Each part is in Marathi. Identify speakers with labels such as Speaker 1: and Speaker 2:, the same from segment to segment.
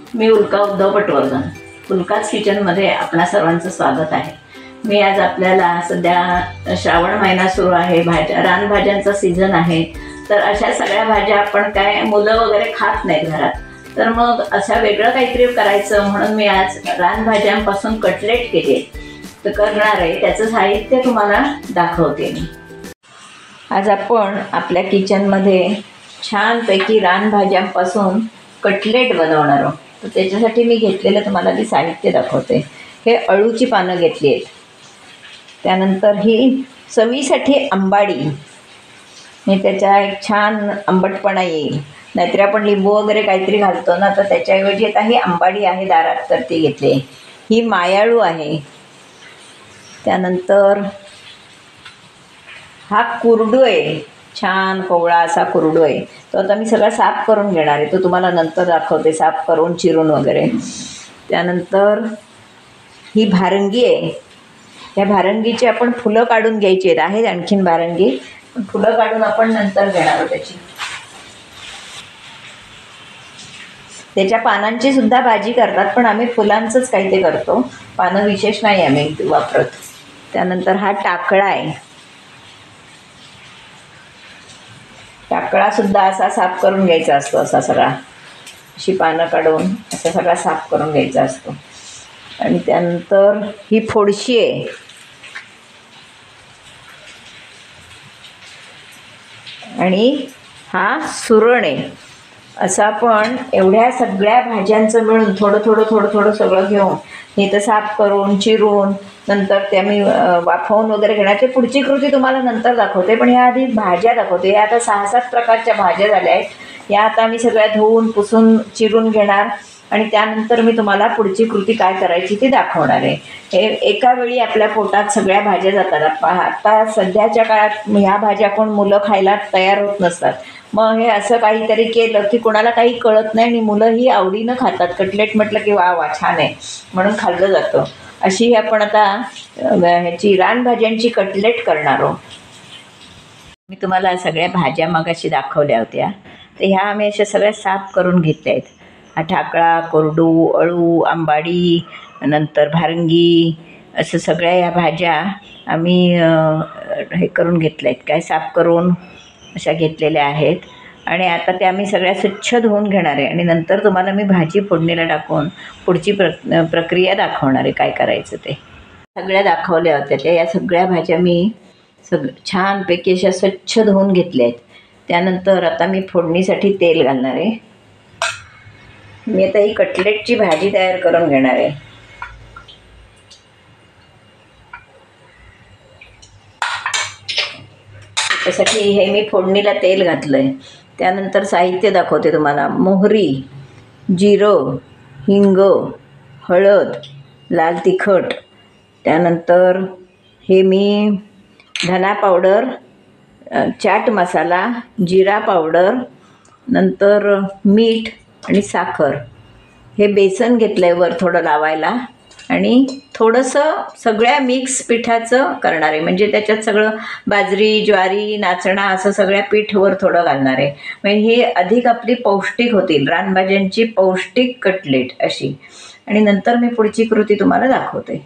Speaker 1: मी उल्का उद्धव पटवर्धन, उल्काच किचनमध्ये आपणा सर्वांचं स्वागत आहे। मी आज आपल्याला सध्या श्रावण महिना सुरू आहे, रानभाज्यांचा सीझन आहे, तर अशा सगळ्या भाज्या आपण काय मुलं वगैरे खात नाहीत घरात, तर मग अशा वेगळं काहीतरी करायचं म्हणून मी आज रानभाज्यांपासून कटलेट केले तर करणार आहे। त्याचं साहित्य तुम्हाला दाखवते मी। आज आपण आपल्या किचनमध्ये छानपैकी रानभाज्यांपासून कटलेट बनवणार आहोत। तर त्याच्यासाठी मी घेतलेलं तुम्हाला मी साहित्य दाखवते। हे अळूची पानं घेतली आहेत, त्यानंतर ही चवीसाठी आंबाडी, मी त्याच्या एक छान आंबटपणा येईल, नाहीतर आपण लिंबू वगैरे काहीतरी घालतो ना, तर त्याच्याऐवजी आता ही आंबाडी आहे दारात, तर ती घेतली। ही मायाळू आहे, त्यानंतर हा कुरडू आहे, छान कोवळा असा कुरडू आहे, तो आता मी सगळा साफ करून घेणार आहे, तो तुम्हाला नंतर दाखवते साफ करून चिरून वगैरे। त्यानंतर ही भारंगी आहे, या भारंगीची आपण फुलं काढून घ्यायची आहेत आणखीन भारंगी, पण फुलं काढून आपण नंतर घेणार आहोत त्याची। त्याच्या पानांची सुद्धा भाजी करतात, पण आम्ही फुलांचंच काही ते करतो, पानं विशेष नाही आम्ही वापरत। त्यानंतर हा टाकळा आहे, टाकळा सुद्धा असा साफ करून घ्यायचा असतो, असा सगळा अशी पानं काढून असा सगळा साफ करून घ्यायचा असतो। आणि त्यानंतर ही फोडशी आहे, आणि हा सुरण आहे। असं आपण एवढ्या सगळ्या भाज्यांचं मिळून थोडं थोडं थोडं थोडं सगळं घेऊन हे तर साफ करून चिरून नंतर त्या मी वाफवून वगैरे घेण्याची पुढची कृती तुम्हाला नंतर दाखवते, पण या आधी भाज्या दाखवते। या आता 6-7 प्रकारच्या भाज्या झाल्या आहेत, या आता मी सगळ्या धुवून पुसून चिरून घेणार आणि त्यानंतर मी तुम्हाला पुढची कृती काय करायची ती दाखवणार आहे। हे एका वेळी आपल्या पोटात सगळ्या भाज्या जातात। आता सध्याच्या काळात ह्या भाज्या कोण मुलं खायला तयार होत नसतात, मग हे असं काहीतरी केलं की कोणाला काही कळत नाही आणि मुलंही आवडीनं खातात। कटलेट म्हटलं की वा वा छान आहे म्हणून खाल्लं जातं। अशी आपण आता ह्याची रानभाज्यांची कटलेट करणार आहोत। मी तुम्हाला सगळ्या भाज्या मगाशी दाखवल्या होत्या, तर ह्या आम्ही अशा सगळ्या साफ करून घेतल्या आहेत। हा ठाकळा, कोरडू, अळू, आंबाडी, नंतर भारंगी, असं सगळ्या या भाज्या आम्ही हे करून घेतल्या आहेत, काय साफ करून अशा घेतलेल्या आहेत। आणि आता त्या मी सगळ्या स्वच्छ धुवून घेणार आहे आणि नंतर तुम्हाला मी भाजी फोडणीला टाकून पुढची प्रक्रिया दाखवणार आहे, काय करायचं ते सगळ्या दाखवल्या होत्या। त्या या सगळ्या भाज्या मी छानपैकी अशा स्वच्छ धुवून घेतल्या आहेत। त्यानंतर आता मी फोडणीसाठी तेल घालणार आहे। मी आता ही कटलेटची भाजी तयार करून घेणार आहे। त्यासाठी हे मी फोडणीला तेल घातलं आहे। त्यानंतर साहित्य दाखवते तुम्हाला। मोहरी, जिरं, हिंग, हळद, लाल तिखट, त्यानंतर हे मी धना पावडर, चाट मसाला, जिरा पावडर, नंतर मीठ आणि साखर, हे बेसन घेतलं आहे वर थोडं लावायला, आणि थोडंसं सगळ्या मिक्स पिठाचं करणार आहे, म्हणजे त्याच्यात सगळं बाजरी, ज्वारी, नाचणा असं सगळ्या पीठ वर थोडं घालणार आहे, म्हणजे ही अधिक आपली पौष्टिक होतील, रानभाज्यांची पौष्टिक कटलेट अशी। आणि नंतर मी पुढची कृती तुम्हाला दाखवते।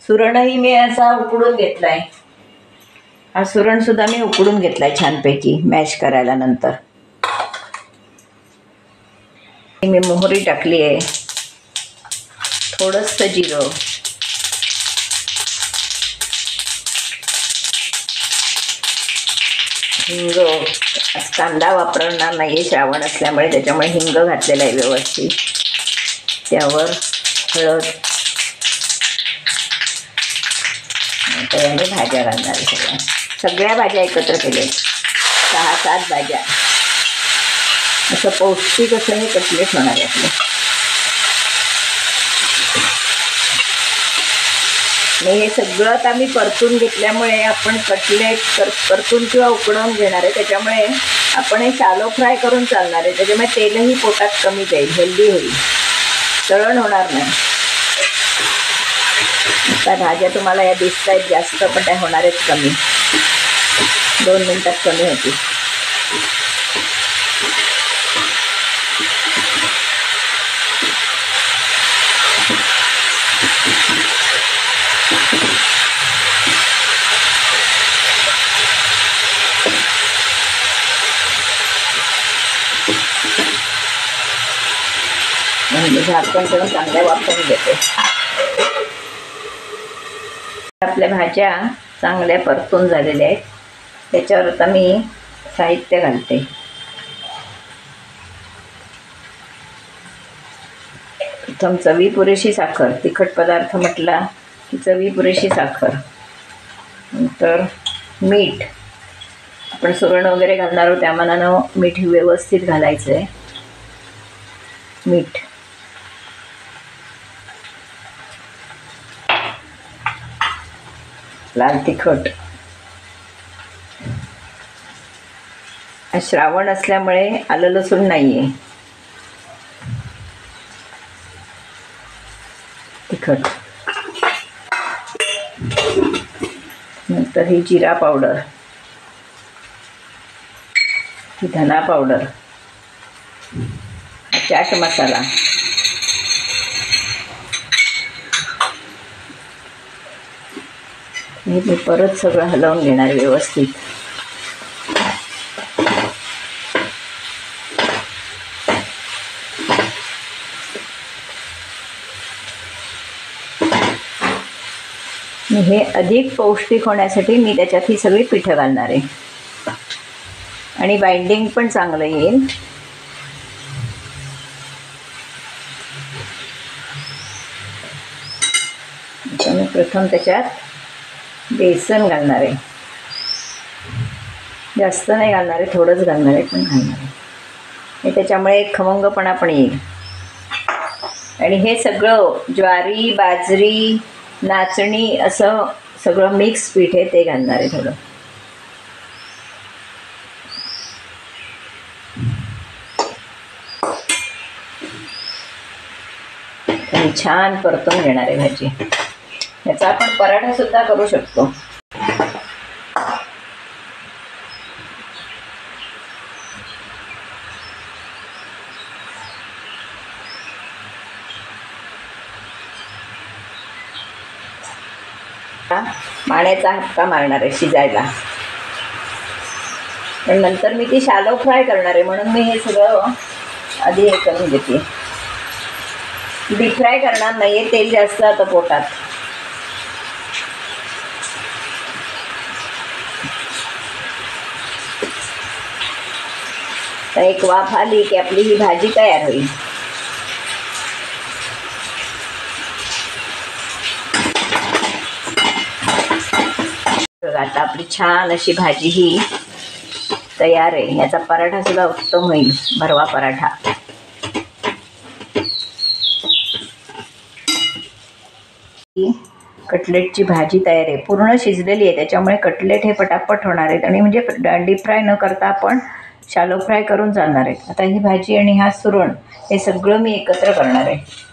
Speaker 1: सुरणही मी असा उकडून घेतला आहे, हा सुरणसुद्धा मी उकडून घेतला आहे छानपैकी मॅश करायला। नंतर मी मोहरी टाकली आहे, थोडंसं जिरं, हिंग, आज कांदा वापरणार नाही आहे श्रावण असल्यामुळे, त्याच्यामुळे हिंग घातलेला आहे व्यवस्थित। त्यावर हळद, त्याने भाज्या घालणार आहे, सगळ्या भाज्या एकत्र केल्या, 6-7 भाज्या, असं पौष्टिक असं हे कटलेट होणार आहे आपलं। हे सगळं आता मी परतून घेतल्यामुळे आपण कटलेट परतून किंवा उकडवून घेणार आहे, त्याच्यामुळे आपण हे शॅलो फ्राय करून चालणार आहे, त्याच्यामुळे तेलही पोटात कमी जाईल, हेल्दी होईल, तळण होणार नाही। आता भाज्या तुम्हाला या दिसत आहेत जास्त, पण त्या होणार आहेत कमी, 2 मिनिटात कमी होतील। म्हणजे झाकण करून चांगल्या वाफवून घेते. आपल्या भाज्या चांगल्या परतून झालेल्या आहेत. त्याच्यावर आता मी साहित्य घालते. प्रथम चवी पुरेशी साखर, तिखट पदार्थ म्हटला की चवी पुरेशी साखर, नंतर मीठ. आपण सुरण वगैरे घालणार आहोत त्या मानानं मीठ व्यवस्थित घालायचं आहे. मीठ, लाल तिखट. श्रावण असल्यामुळे आलं लसूण नाही आहे. तिखट, नंतर ही जिरा पावडर, ही धना पावडर, चाट मसाला, हे मी परत सगळं हलवून घेणार व्यवस्थित. हे अधिक पौष्टिक होण्यासाठी मी त्याच्यात ही सगळी पिठं घालणार आहे आणि बाइंडिंग पण चांगलं येईल. मी प्रथम त्याच्यात बेसन घालणार आहे. जास्त नाही घालणार आहे, थोडंच घालणार आहे, पण घालणार आहे. त्याच्यामुळे एक खमंगपणा पण येईल. आणि हे सगळं ज्वारी, बाजरी, नाचणी असं सगळं मिक्स पीठ आहे, ते घालणार आहे थोडं. आणि छान परतून घेणार आहे भाजी. याचा आपण पराठा सुद्धा करू शकतो. पाण्याचा हक्का मारणार आहे शिजायला, पण नंतर मी ती शॅलो फ्राय करणार आहे, म्हणून मी हे सगळं आधी हे करून घेते. डीप फ्राय करणार नाही आहे, तेल जास्त आता पोटात. तर एक वाफ आली की आपली ही भाजी तयार होईल. आता आपली छान अशी भाजी ही तयार आहे. याचा पराठा सुद्धा उत्तम होईल, भरवा पराठा. कटलेटची भाजी तयार आहे, पूर्ण शिजलेली आहे. त्याच्यामुळे कटलेट हे पटापट होणार आहेत आणि म्हणजे डीप फ्राय न करता आपण शॅलो फ्राय करून जाणार आहेत. आता ही भाजी आणि हा सुरण हे सगळं मी एकत्र करणार आहे.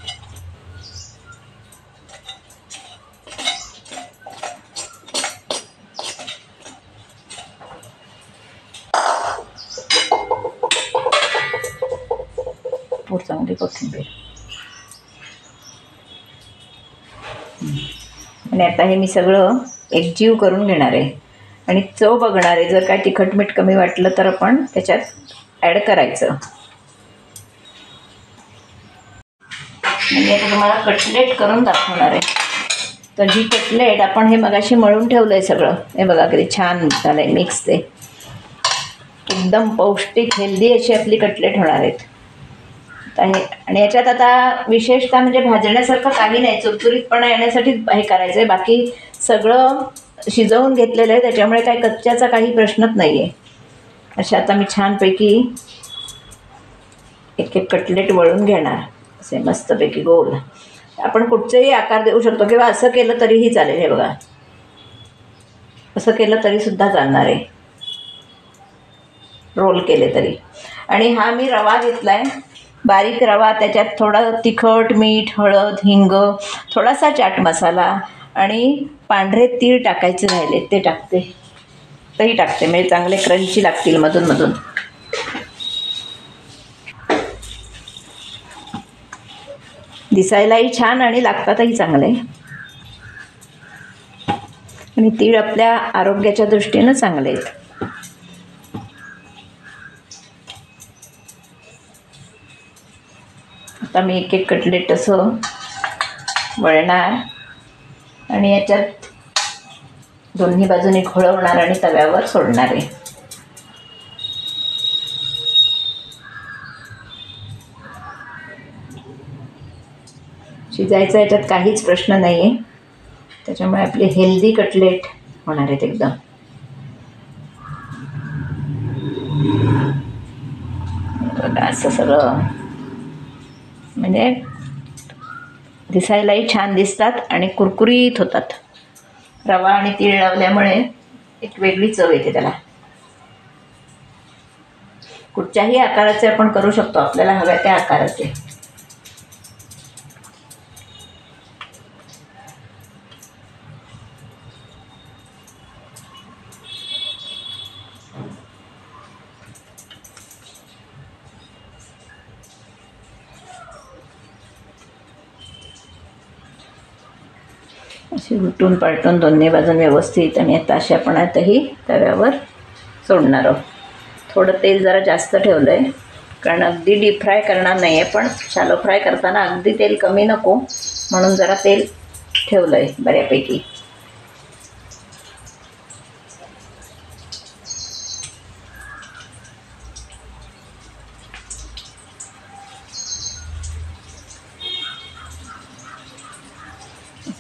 Speaker 1: चांगली कोथिंबीर. आणि आता हे मी सगळं एकजीव करून घेणार आहे आणि चव बघणार आहे. जर काय तिखट मीठ कमी वाटलं तर आपण त्याच्यात ॲड करायचं. आणि आता तुम्हाला कटलेट करून दाखवणार आहे. तर ही कटलेट आपण हे मगाशी मळून ठेवलं आहे सगळं, हे बघा किती छान झालं आहे मिक्स. ते एकदम पौष्टिक हेल्दी अशी आपली कटलेट होणार आहेत. आणि याच्यात आता विशेषतः म्हणजे भाजण्यासारखं काही नाही, चुरचुरीतपणा येण्यासाठी हे करायचं आहे. बाकी सगळं शिजवून घेतलेलं आहे, त्याच्यामुळे काही कच्च्याचा काही प्रश्नच नाही आहे. अशा आता मी छानपैकी एक एक कटलेट वळून घेणार, असे मस्तपैकी गोल. आपण कुठचेही आकार देऊ शकतो किंवा असं केलं तरीही चालेल. हे बघा, असं केलं तरीसुद्धा चालणार आहे, रोल केले तरी. आणि हा मी रवा घेतला आहे, बारीक रवा. त्याच्यात थोडं तिखट, मीठ, हळद, हिंग, थोडासा चाट मसाला आणि पांढरे तीळ टाकायचे राहिले ते टाकते. तेही टाकते म्हणजे चांगले क्रंची लागतील मधून मधून. दिसायलाही छान आणि लागतातही चांगले. आणि तीळ आपल्या आरोग्याच्या दृष्टीनं चांगले आहेत. आता मी एक एक कटलेट असं वळणार आणि याच्यात दोन्ही बाजूनी घोळवणार आणि तव्यावर सोडणार आहे. शिजायचा याच्यात काहीच प्रश्न नाही आहे, त्याच्यामुळे आपले हेल्दी कटलेट होणार आहेत एकदम. असं सगळं म्हणजे दिसायलाही छान दिसतात आणि कुरकुरीत होतात. रवा आणि तीळ लावल्यामुळे एक वेगळी चव येते त्याला. कुठच्याही आकाराचे आपण करू शकतो, आपल्याला हव्या त्या आकाराचे. अशी उलटून पालटून दोन्ही बाजून व्यवस्थित, आणि आता अशा आपण आताही तव्यावर सोडणार आहोत. थोडं तेल जरा जास्त ठेवलं आहे, कारण अगदी डीप फ्राय करणार नाही आहे, पण शॅलो फ्राय करताना अगदी तेल कमी नको म्हणून जरा तेल ठेवलं आहे बऱ्यापैकी.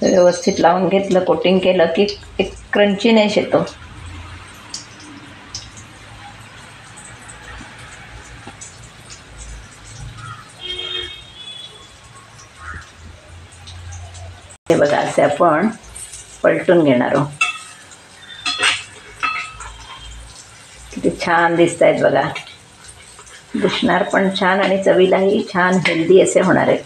Speaker 1: व्यवस्थित लावून घेतलं, कोटिंग केलं की एक क्रंचीनेस येतो. हे बघा, असे आपण पलटून घेणार आहोत. किती छान दिसत आहेत बघा, दिसणार पण छान आणि चवीलाही छान हेल्दी असे होणार आहेत.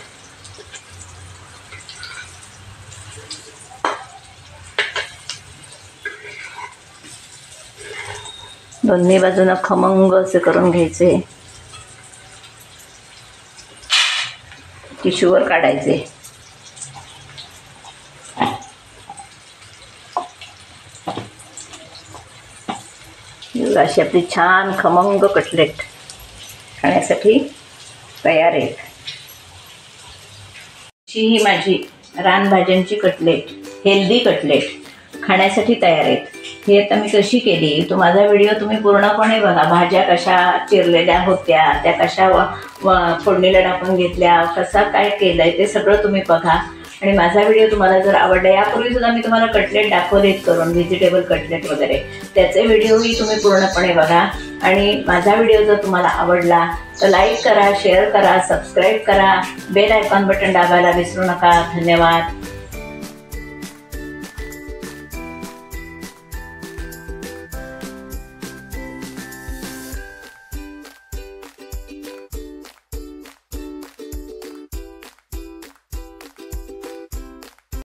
Speaker 1: दोन्ही बाजूनं खमंग असे करून घ्यायचे, टिश्यूवर काढायचे. अशी आपली छान खमंग कटलेट खाण्यासाठी तयार आहेत. ही माझी रानभाज्यांची कटलेट, हेल्दी कटलेट खाण्यासाठी तयार आहेत. ही आता मी कशी केली, तो माझा व्हिडिओ तुम्ही पूर्णपणे बघा. भाज्या कशा चिरलेल्या होत्या, त्या कशा फोडणीला टाकून घेतल्या, कसा काय केलं आहे ते सगळं तुम्ही बघा. आणि माझा व्हिडिओ तुम्हाला जर आवडला, यापूर्वीसुद्धा मी तुम्हाला कटलेट दाखवलेत करून, व्हेजिटेबल कटलेट वगैरे, त्याचे व्हिडिओही तुम्ही पूर्णपणे बघा. आणि माझा व्हिडिओ जर तुम्हाला आवडला तर लाईक करा, शेअर करा, सबस्क्राईब करा, बेल आयकॉन बटन दाबायला विसरू नका. धन्यवाद.